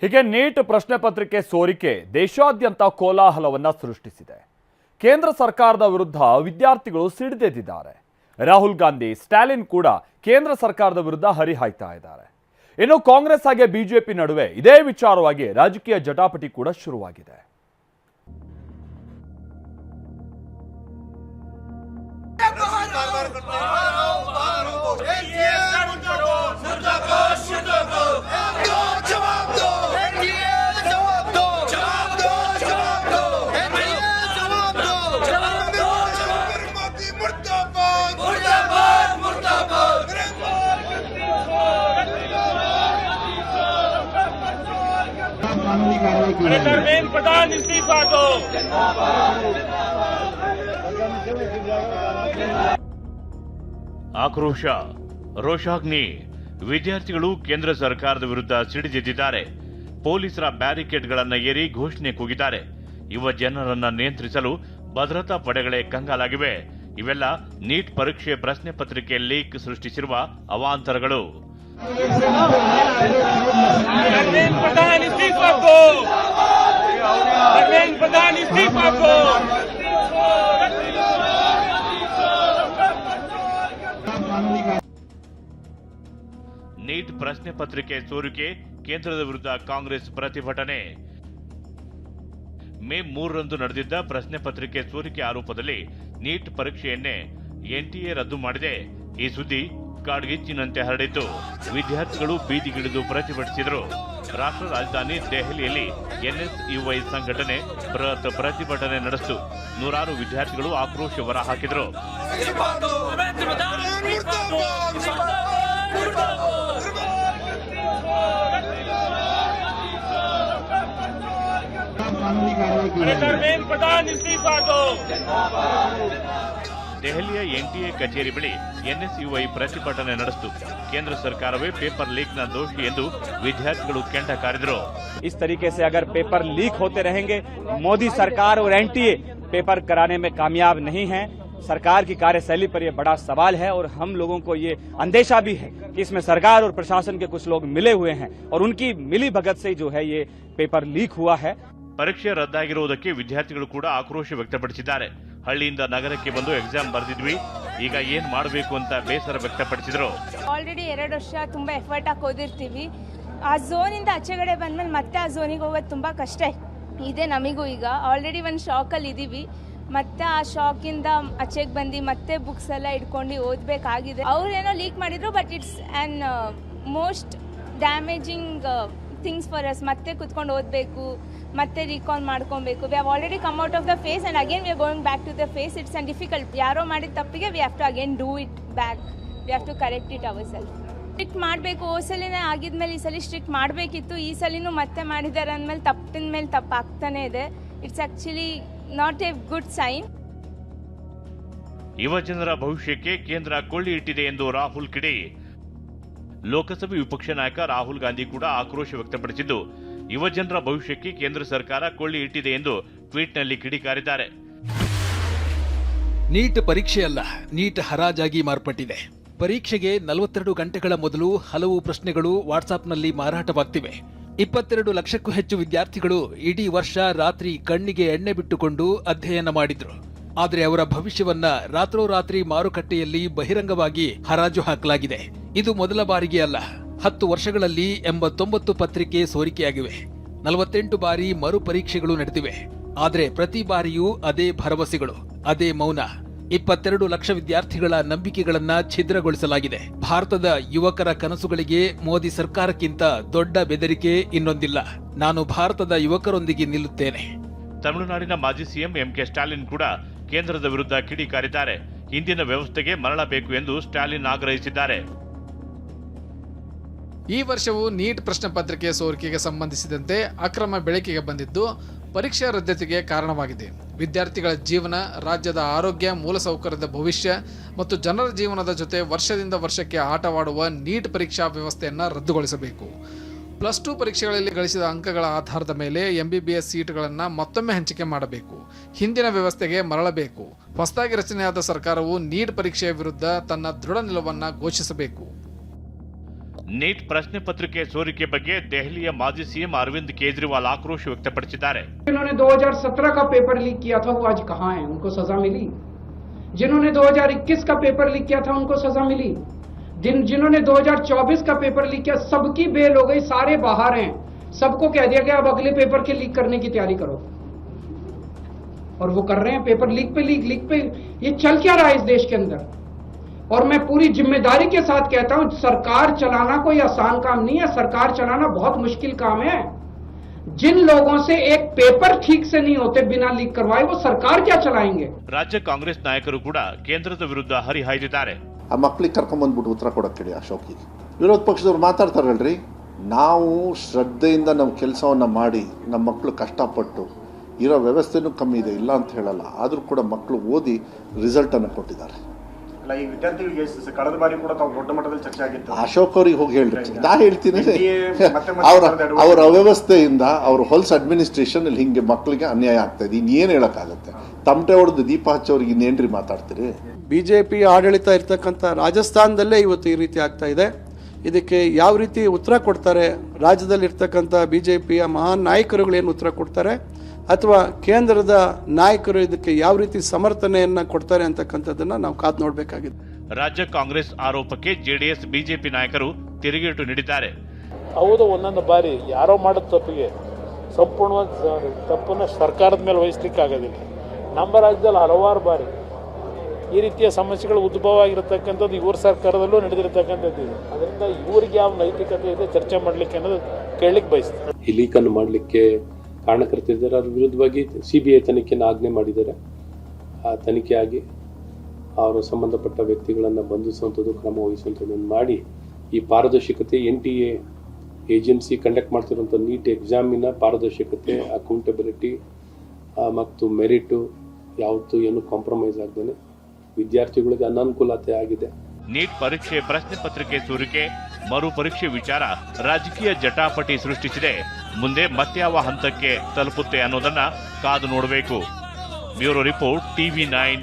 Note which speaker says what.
Speaker 1: ಹೀಗೆ ನೀಟ್ ಪ್ರಶ್ನೆ ಪತ್ರಿಕೆ ಸೋರಿಕೆ ದೇಶಾದ್ಯಂತ ಕೋಲಾಹಲವನ್ನ ಸೃಷ್ಟಿಸಿದೆ. ಕೇಂದ್ರ ಸರ್ಕಾರದ ವಿರುದ್ಧ ವಿದ್ಯಾರ್ಥಿಗಳು ಸಿಡಿದೆದ್ದಿದ್ದಾರೆ. ರಾಹುಲ್ ಗಾಂಧಿ, ಸ್ಟಾಲಿನ್ ಕೂಡ ಕೇಂದ್ರ ಸರ್ಕಾರದ ವಿರುದ್ಧ ಹರಿಹಾಯ್ತಾ ಇದ್ದಾರೆ. ಇನ್ನು ಕಾಂಗ್ರೆಸ್ ಹಾಗೆ ಬಿಜೆಪಿ ನಡುವೆ ಇದೇ ವಿಚಾರವಾಗಿ ರಾಜಕೀಯ ಜಟಾಪಟಿ ಕೂಡ ಶುರುವಾಗಿದೆ.
Speaker 2: धर्मेंद्र प्रधान इस्तीफा दो। ಆಕ್ರೋಶ, ರೋಷಾಗ್ನಿ. ವಿದ್ಯಾರ್ಥಿಗಳು ಕೇಂದ್ರ ಸರ್ಕಾರದ ವಿರುದ್ಧ ಸಿಡಿದೆದ್ದಿದ್ದಾರೆ. ಪೊಲೀಸರ ಬ್ಯಾರಿಕೇಡ್ಗಳನ್ನು ಏರಿ ಘೋಷಣೆ ಕೂಗಿದ್ದಾರೆ. ಯುವ ಜನರನ್ನ ನಿಯಂತ್ರಿಸಲು ಭದ್ರತಾ ಪಡೆಗಳೇ ಕಂಗಾಲಾಗಿವೆ. ಇವೆಲ್ಲ ನೀಟ್ ಪರೀಕ್ಷೆ ಪ್ರಶ್ನೆ ಪತ್ರಿಕೆ ಲೀಕ್ ಸೃಷ್ಟಿಸಿರುವ ಅವಾಂತರಗಳು. धर्मेंद्र प्रधान इस्तीफा दो। धर्मेंद्र प्रधान इस्तीफा दो। ನೀಟ್ ಪ್ರಶ್ನೆ ಪತ್ರಿಕೆ ಸೋರಿಕೆ, ಕೇಂದ್ರದ ವಿರುದ್ಧ ಕಾಂಗ್ರೆಸ್ ಪ್ರತಿಭಟನೆ. ಮೇ 3ರಂದು ನಡೆದಿದ್ದ ಪ್ರಶ್ನೆ ಪತ್ರಿಕೆ ಸೋರಿಕೆ ಆರೋಪದಲ್ಲಿ ನೀಟ್ ಪರೀಕ್ಷೆಯನ್ನೇ ಎನ್ಟಿಎ ರದ್ದು ಮಾಡಿದೆ. ಈ ಸುದ್ದಿ ಕಾಡ್ಗಿಚ್ಚಿನಂತೆ ಹರಡಿತು. ವಿದ್ಯಾರ್ಥಿಗಳು ಬೀದಿಗಿಳಿದು ಪ್ರತಿಭಟಿಸಿದರು. ರಾಷ್ಟ್ರ ರಾಜಧಾನಿ ದೆಹಲಿಯಲ್ಲಿ ಎನ್ಎಸ್ಯುಐ ಸಂಘಟನೆ ಬೃಹತ್ ಪ್ರತಿಭಟನೆ ನಡೆಸಿತು. ನೂರಾರು ವಿದ್ಯಾರ್ಥಿಗಳು ಆಕ್ರೋಶ ಹೊರಹಾಕಿದರು. ದೆಹಲಿಯ ಎನ್ಟಿಎ ಕಚೇರಿ ಬಳಿ ಎನ್ಎಸ್ಯುಐ ಪ್ರತಿಭಟನೆ ನಡೆಸಿತು. ಕೇಂದ್ರ ಸರ್ಕಾರವೇ ಪೇಪರ್ ಲೀಕ್ನ ದೋಷಿ ಎಂದು ವಿದ್ಯಾರ್ಥಿಗಳು ಕೆಂಡ ಕಾರಿದರು.
Speaker 3: इस तरीके से अगर पेपर लीक होते रहेंगे, मोदी सरकार और एनटीए पेपर कराने में कामयाब नहीं है. सरकार की कार्यशैली पर यह बड़ा सवाल है और हम लोगों को ये अंदेशा भी है कि इसमें सरकार और प्रशासन के कुछ लोग मिले हुए हैं और उनकी मिली भगत से जो है ये पेपर लीक हुआ है.
Speaker 2: ಪರೀಕ್ಷೆ ರದ್ದಾಗಿರುವುದಕ್ಕೆ ವಿದ್ಯಾರ್ಥಿಗಳು ಕೂಡ ಆಕ್ರೋಶ ವ್ಯಕ್ತಪಡಿಸಿದ್ದಾರೆ. ಹಳ್ಳಿಯಿಂದ ನಗರಕ್ಕೆ ಬಂದು ಎಕ್ಸಾಮ್ ಬರೆದಿದ್ವಿ, ಈಗ ಏನ್ ಮಾಡಬೇಕು ಅಂತ ಬೇಸರ ವ್ಯಕ್ತಪಡಿಸಿದ್ರು.
Speaker 4: ಆಲ್ರೆಡಿ 2 ವರ್ಷ ತುಂಬಾ ಎಫರ್ಟ್ ಹಾಕಿ ಓದಿರ್ತೀವಿ. ಆ ಝೋನ್ ಇಂದ ಆಚೆಗಡೆ ಬಂದ್ಮೇಲೆ ಮತ್ತೆ ಆ ಝೋನಿಗೆ ಹೋಗೋದು ತುಂಬಾ ಕಷ್ಟ ಇದೆ ನಮಗೂ. ಈಗ ಆಲ್ರೆಡಿ ಒಂದು ಶಾಕ್ ಅಲ್ಲಿ ಇದೀವಿ. ಮತ್ತೆ ಆ ಶಾಕ್ ಇಂದ ಆಚೆಗೆ ಬಂದು ಮತ್ತೆ ಬುಕ್ಸ್ ಎಲ್ಲ ಇಟ್ಕೊಂಡು ಓದಬೇಕಾಗಿದೆ. ಅವ್ರೇನೋ ಲೀಕ್ ಮಾಡಿದ್ರು, but it's on most damaging things for us. ಮತ್ತೆ ಕುತ್ಕೊಂಡು ಓದಬೇಕು, ಮತ್ತೆ ರೀಕಾಲ್ ಮಾಡ್ಕೊಬೇಕು. We have already come out of the phase and again we are going back to the phase. It's and difficult. ಯಾರೋ ಮಾಡಿದ ತಪ್ಪಿಗೆ we have to again do it back. We have to correct it ourself. Strict ಮಾಡಬೇಕು. ಓ ಸಲಿನೇ ಆಗಿದ್ಮೇಲೆ ಈ ಸಲ strict ಮಾಡಬೇಕಿತ್ತು. ಈ ಸಲಿನೂ ಮತ್ತೆ ಮಾಡಿದ್ದಾರೆ ಅಂದಮೇಲೆ ತಪ್ಪಿನ ಮೇಲೆ ತಪ್ಪು ಆಗ್ತಾನೆ ಇದೆ. It's actually not a good sign.
Speaker 2: ಯುವ ಜನರ ಭವಿಷ್ಯಕ್ಕೆ ಕೇಂದ್ರ ಕೊಳ್ಳಿ ಇಟ್ಟಿದೆ ಎಂದು ರಾಹುಲ್ ಕಿಡಿ. ಲೋಕಸಭೆ ವಿಪಕ್ಷ ನಾಯಕ ರಾಹುಲ್ ಗಾಂಧಿ ಕೂಡ ಆಕ್ರೋಶ ವ್ಯಕ್ತಪಡಿಸಿದ್ದು, ಯುವ ಜನರ ಭವಿಷ್ಯಕ್ಕೆ ಕೇಂದ್ರ ಸರ್ಕಾರ ಕೊಳ್ಳಿ ಇಟ್ಟಿದೆ ಎಂದು ಟ್ವೀಟ್ನಲ್ಲಿ ಕಿಡಿಕಾರಿದ್ದಾರೆ.
Speaker 5: ನೀಟ್ ಪರೀಕ್ಷೆಯಲ್ಲ, ನೀಟ್ ಹರಾಜಾಗಿ ಮಾರ್ಪಟ್ಟಿದೆ. ಪರೀಕ್ಷೆಗೆ 42 ಗಂಟೆಗಳ ಮೊದಲು ಹಲವು ಪ್ರಶ್ನೆಗಳು ವಾಟ್ಸಾಪ್ನಲ್ಲಿ ಮಾರಾಟವಾಗ್ತಿವೆ. 22 ಲಕ್ಷಕ್ಕೂ ಹೆಚ್ಚು ವಿದ್ಯಾರ್ಥಿಗಳು ಇಡೀ ವರ್ಷ ರಾತ್ರಿ ಕಣ್ಣಿಗೆ ಎಣ್ಣೆ ಬಿಟ್ಟುಕೊಂಡು ಅಧ್ಯಯನ ಮಾಡಿದ್ರು. ಆದರೆ ಅವರ ಭವಿಷ್ಯವನ್ನ ರಾತ್ರೋರಾತ್ರಿ ಮಾರುಕಟ್ಟೆಯಲ್ಲಿ ಬಹಿರಂಗವಾಗಿ ಹರಾಜು ಹಾಕಲಾಗಿದೆ. ಇದು ಮೊದಲ ಬಾರಿಗೆ ಅಲ್ಲ. 10 ವರ್ಷಗಳಲ್ಲಿ 89 ಪತ್ರಿಕೆ ಸೋರಿಕೆಯಾಗಿವೆ. 48 ಬಾರಿ ಮರು ಪರೀಕ್ಷೆಗಳು ನಡೆದಿವೆ. ಆದರೆ ಪ್ರತಿ ಬಾರಿಯೂ ಅದೇ ಭರವಸೆಗಳು, ಅದೇ ಮೌನ. 22 ಲಕ್ಷ ವಿದ್ಯಾರ್ಥಿಗಳ ನಂಬಿಕೆಗಳನ್ನ ಛಿದ್ರಗೊಳಿಸಲಾಗಿದೆ. ಭಾರತದ ಯುವಕರ ಕನಸುಗಳಿಗೆ ಮೋದಿ ಸರ್ಕಾರಕ್ಕಿಂತ ದೊಡ್ಡ ಬೆದರಿಕೆ ಇನ್ನೊಂದಿಲ್ಲ. ನಾನು ಭಾರತದ ಯುವಕರೊಂದಿಗೆ ನಿಲ್ಲುತ್ತೇನೆ.
Speaker 2: ತಮಿಳುನಾಡಿನ ಮಾಜಿ ಸಿಎಂ ಎಂಕೆ ಸ್ಟಾಲಿನ್ ಕೂಡ ಕೇಂದ್ರದ ವಿರುದ್ಧ ಕಿಡಿಕಾರಿದ್ದಾರೆ. ಹಿಂದಿನ ವ್ಯವಸ್ಥೆಗೆ ಮರಳಬೇಕು ಎಂದು ಸ್ಟಾಲಿನ್ ಆಗ್ರಹಿಸಿದ್ದಾರೆ.
Speaker 6: ಈ ವರ್ಷವೂ ನೀಟ್ ಪ್ರಶ್ನೆ ಪತ್ರಿಕೆ ಸೋರಿಕೆಗೆ ಸಂಬಂಧಿಸಿದಂತೆ ಅಕ್ರಮ ಬೆಳಕಿಗೆ ಬಂದಿದ್ದು ಪರೀಕ್ಷಾ ರದ್ದತಿಗೆ ಕಾರಣವಾಗಿದೆ. ವಿದ್ಯಾರ್ಥಿಗಳ ಜೀವನ, ರಾಜ್ಯದ ಆರೋಗ್ಯ, ಮೂಲಸೌಕರ್ಯದ ಭವಿಷ್ಯ ಮತ್ತು ಜನರ ಜೀವನದ ಜೊತೆ ವರ್ಷದಿಂದ ವರ್ಷಕ್ಕೆ ಆಟವಾಡುವ ನೀಟ್ ಪರೀಕ್ಷಾ ವ್ಯವಸ್ಥೆಯನ್ನು ರದ್ದುಗೊಳಿಸಬೇಕು. +2 ಪರೀಕ್ಷೆಗಳಲ್ಲಿ ಗಳಿಸಿದ ಅಂಕಗಳ ಆಧಾರದ ಮೇಲೆ MBBS ಸೀಟ್ಗಳನ್ನು ಮತ್ತೊಮ್ಮೆ ಹಂಚಿಕೆ ಮಾಡಬೇಕು. ಹಿಂದಿನ ವ್ಯವಸ್ಥೆಗೆ ಮರಳಬೇಕು. ಹೊಸದಾಗಿ ರಚನೆಯಾದ ಸರ್ಕಾರವು ನೀಟ್ ಪರೀಕ್ಷೆಯ ವಿರುದ್ಧ ತನ್ನ ದೃಢ ನಿಲುವನ್ನು ಘೋಷಿಸಬೇಕು.
Speaker 2: ನೀಟ್ ಪ್ರಶ್ನೆ ಪತ್ರಿಕೆ ಸೋರಿಕೆ ಬಗ್ಗೆ ದೆಹಲಿಯ ಮಾಜಿ ಸಿಎಂ ಅರವಿಂದ್ ಕೇಜ್ರಿವಾಲ್ ಆಕ್ರೋಶ ವ್ಯಕ್ತಪಡಿಸಿದ್ದಾರೆ.
Speaker 7: जिन्होंने 2017 का पेपर लीक किया था वो आज कहां हैं? उनको सजा मिली? जिन्होंने 2021 का पेपर लीक किया था उनको सजा मिली? जिन्होंने 2024 का पेपर लीक किया सबकी बेल हो गई, सारे बाहर हैं, सबको कह दिया गया अब अगले पेपर के लीक करने की तैयारी करो, और वो कर रहे हैं. पेपर लीक पे लीक पे ये चल क्या रहा है इस देश के अंदर? और मैं पूरी जिम्मेदारी के साथ कहता हूं, सरकार चलाना कोई आसान काम नहीं है, सरकार चलाना बहुत मुश्किल काम है. जिन लोगों से एक पेपर ठीक से नहीं होते बिना लीक करवाए वो सरकार क्या चलाएंगे?
Speaker 2: ರಾಜ್ಯ ಕಾಂಗ್ರೆಸ್ ನಾಯಕರು ಕೂಡ ಕೇಂದ್ರದ ವಿರುದ್ಧ ಹರಿಹಾಯ್ದಿದ್ದಾರೆ.
Speaker 8: ಆ ಮಕ್ಳಿಗೆ ಕರ್ಕೊಂಬಂದ್ಬಿಟ್ಟು ಉತ್ತರ ಕೊಡಕ್ಕೆ ಅಶೋಕಿಗೆ ವಿರೋಧ ಪಕ್ಷದವ್ರು ಮಾತಾಡ್ತಾರಲ್ರಿ, ನಾವು ಶ್ರದ್ಧೆಯಿಂದ ನಮ್ಮ ಕೆಲಸವನ್ನ ಮಾಡಿ ನಮ್ಮ ಮಕ್ಕಳು ಕಷ್ಟಪಟ್ಟು ಇರೋ ವ್ಯವಸ್ಥೆನೂ ಕಮ್ಮಿ ಇದೆ, ಇಲ್ಲ ಅಂತ ಹೇಳಲ್ಲ, ಆದರೂ ಕೂಡ ಮಕ್ಕಳು ಓದಿ ರಿಸಲ್ಟ್ ಅನ್ನು ಕೊಟ್ಟಿದ್ದಾರೆ.
Speaker 9: ಈ ವಿದ್ಯಾರ್ಥಿಗಳಿಗೆ ಕಳೆದ ಬಾರಿ ಕೂಡ ತಾವು ದೊಡ್ಡ ಮಟ್ಟದಲ್ಲಿ ಚರ್ಚೆ ಆಗಿತ್ತು.
Speaker 8: ಅಶೋಕ್ ಅವ್ರಿಗೆ ಹೋಗಿ ಹೇಳ್ರಿ, ನಾ ಹೇಳ್ತೀನಿ ಅವ್ರ ಅವ್ಯವಸ್ಥೆಯಿಂದ ಅವ್ರ ಹೊಲ್ಸ್ ಅಡ್ಮಿನಿಸ್ಟ್ರೇಷನ್ ಇಲ್ಲಿ ಹಿಂಗೆ ಮಕ್ಕಳಿಗೆ ಅನ್ಯಾಯ ಆಗ್ತಾ ಇದೆ. ಇನ್ನೇನು ಹೇಳಕ್ಕಾಗತ್ತೆ? ತಮಟೆ ಹೊಡೆದು ದೀಪ ಹಚ್ಚೋರಿಗೆ ಇನ್ನೇನ್ರಿ ಮಾತಾಡ್ತೀರಿ?
Speaker 10: ಬಿಜೆಪಿ ಆಡಳಿತ ಇರ್ತಕ್ಕಂಥ ರಾಜಸ್ಥಾನದಲ್ಲೇ ಇವತ್ತು ಈ ರೀತಿ ಆಗ್ತಾ ಇದೆ. ಇದಕ್ಕೆ ಯಾವ ರೀತಿ ಉತ್ತರ ಕೊಡ್ತಾರೆ ರಾಜ್ಯದಲ್ಲಿರ್ತಕ್ಕಂಥ ಬಿಜೆಪಿಯ ಮಹಾನ್ ನಾಯಕರುಗಳೇನು ಉತ್ತರ ಕೊಡ್ತಾರೆ, ಅಥವಾ ಕೇಂದ್ರದ ನಾಯಕರು ಇದಕ್ಕೆ ಯಾವ ರೀತಿ ಸಮರ್ಥನೆಯನ್ನ ಕೊಡ್ತಾರೆ ಅಂತಕ್ಕಂಥದ್ದನ್ನ ನಾವು ಕಾದು ನೋಡಬೇಕಾಗಿದೆ.
Speaker 2: ರಾಜ್ಯ ಕಾಂಗ್ರೆಸ್ ಆರೋಪಕ್ಕೆ ಜೆಡಿಎಸ್ ಬಿಜೆಪಿ ನಾಯಕರು ತಿರುಗೇಟು ನೀಡಿದ್ದಾರೆ.
Speaker 11: ಹೌದು, ಒಂದೊಂದು ಬಾರಿ ಯಾರೋ ಮಾಡೋದು ತಪ್ಪಿಗೆ ಸಂಪೂರ್ಣವಾಗಿ ತಪ್ಪನ್ನು ಸರ್ಕಾರದ ಮೇಲೆ ವಹಿಸ್ಲಿಕ್ಕೆ ಆಗೋದಿಲ್ಲ. ನಮ್ಮ ರಾಜ್ಯದಲ್ಲಿ ಹಲವಾರು ಬಾರಿ ಈ ರೀತಿಯ ಸಮಸ್ಯೆಗಳು ಉದ್ಭವ ಆಗಿರತಕ್ಕಂಥದ್ದು ಇವ್ರ ಸರ್ಕಾರದಲ್ಲೂ ನಡೆದಿರತಕ್ಕಂಥದ್ದು ಇದೆ. ಅದರಿಂದ ಇವ್ರಿಗೆ ಯಾವ ನೈತಿಕತೆ ಇದೆ ಚರ್ಚೆ ಮಾಡಲಿಕ್ಕೆ ಅನ್ನೋದು ಕೇಳಲಿಕ್ಕೆ ಬಯಸ್ತಾರೆ.
Speaker 12: ಈ ಲೀಕನ್ನು ಮಾಡಲಿಕ್ಕೆ ಕಾರಣಕರ್ತಿದ್ದಾರೆ, ಅದ್ರ ವಿರುದ್ಧವಾಗಿ CBI ತನಿಖೆಯನ್ನು ಆಜ್ಞೆ ಮಾಡಿದ್ದಾರೆ. ಆ ತನಿಖೆಯಾಗಿ ಅವರು ಸಂಬಂಧಪಟ್ಟ ವ್ಯಕ್ತಿಗಳನ್ನು ಬಂಧಿಸುವಂಥದ್ದು, ಕ್ರಮ ವಹಿಸುವಂಥದ್ದನ್ನು ಮಾಡಿ ಈ ಪಾರದರ್ಶಕತೆ NTA ಏಜೆನ್ಸಿ ಕಂಡಕ್ಟ್ ಮಾಡ್ತಿರುವಂಥ ನೀಟ್ ಎಕ್ಸಾಮಿನ ಪಾರದರ್ಶಕತೆ, ಅಕೌಂಟಬಿಲಿಟಿ ಮತ್ತು ಮೆರಿಟು ಯಾವತ್ತೂ ಏನು ಕಾಂಪ್ರಮೈಸ್ ಆಗದೇನೆ ವಿದ್ಯಾರ್ಥಿಗಳಿಗೆ ಅನಾನುಕೂಲತೆ ಆಗಿದೆ.
Speaker 2: ನೀಟ್ ಪರೀಕ್ಷೆ ಪ್ರಶ್ನೆ ಪತ್ರಿಕೆ ಸೋರಿಕೆ ಮರು ಪರೀಕ್ಷೆ ವಿಚಾರ ರಾಜಕೀಯ ಜಟಾಪಟಿ ಸೃಷ್ಟಿಸಿದೆ. ಮುಂದೆ ಮತ್ಯಾವ ಹಂತಕ್ಕೆ ತಲುಪುತ್ತೆ ಅನ್ನೋದನ್ನ ಕಾದು ನೋಡಬೇಕು. Bureau report TV9